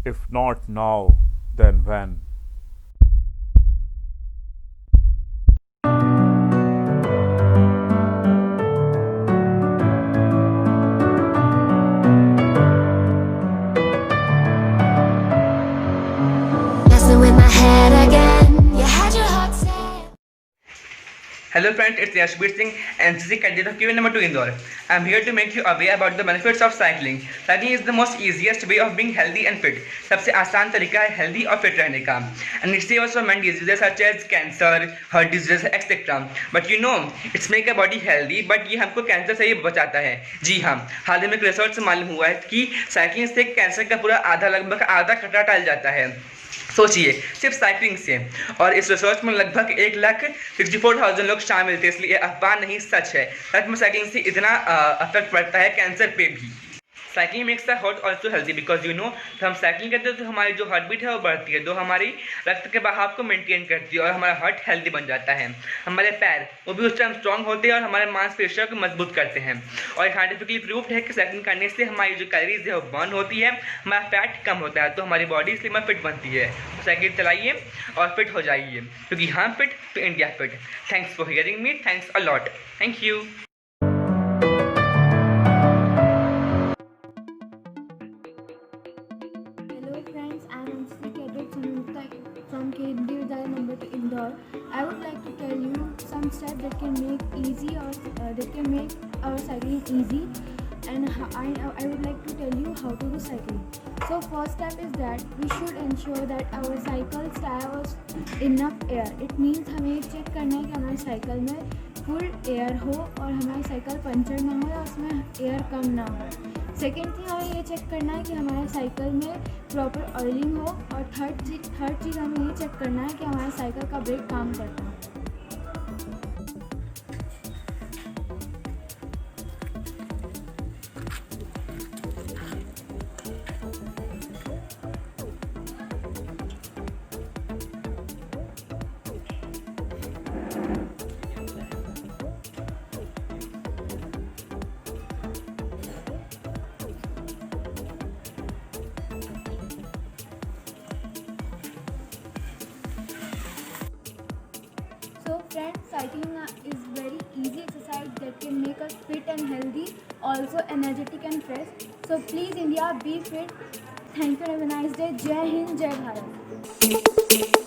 If not now, then when? Messing with my head again. You had your heart set. Hello friends, it's Yashbir SIngh, NCC Cadet of QA number 2 Indore. I am here to make you aware about the benefits of cycling. Cycling is the most easiest way of being healthy and fit. सबसे आसान तरीका है healthy और fit रहने का. And it saves from many diseases such as cancer, heart disease, etc. But you know, it's make a body healthy, but ये हमको cancer से ही बचाता है. जी हाँ, हाल ही में एक रिसर्च से मालूम हुआ है कि साइकिलिंग से कैंसर का पूरा लगभग आधा खतरा टाल जाता है. सोचिए सिर्फ साइकिलिंग से. और इस रिसर्च में लगभग 1,64,000 लोग शामिल थे, इसलिए अफवाह नहीं सच है. सच में साइकिलिंग से इतना इफेक्ट पड़ता है कैंसर पे भी. Cycling makes our heart also healthy because you know जब हम साइकिलिंग करते हैं तो हमारी जो हार्ट बीट है वो बढ़ती है, जो हमारी रक्त के बहाव को मेंटेन करती है और हमारा हार्ट हेल्दी बन जाता है. हमारे पैर वो भी उस टाइम स्ट्रांग होते हैं और हमारे मांसपेशियों को मजबूत करते हैं. और साइंटिफिकली प्रूव्ड है कि साइकिलिंग करने से हमारी जो कैलोरीज है वो बर्न होती है, हमारा फैट कम होता है, तो हमारी बॉडी स्लिम और फिट बनती है. तो साइकिल चलाइए और फिट हो जाइए, क्योंकि हम फिट तो India fit. Thanks for hearing me. Thanks a lot. Thank you. Hello friends, I am NCC Cadet Sonam Gupta from Cadets number 2 Indore. I would like to tell you some steps that can make that can make our cycling easy, and I would like to tell you how to do cycling. So first step is that we should ensure that our cycles tire was enough air. It means हमें check करना है कि हमारे cycle में full air हो और हमारी cycle puncture ना हो या उसमें एयर कम ना हो. सेकेंड थिंग हमें ये चेक करना है कि हमारे साइकिल में प्रॉपर ऑयलिंग हो. और थर्ड चीज़ हमें ये चेक करना है कि हमारे साइकिल का ब्रेक काम करता है. So friends, cycling is very easy exercise that can make us fit and healthy, also energetic and fresh. So please India, be fit. Thank you and have a nice day. Jai Hind, Jai Bharat.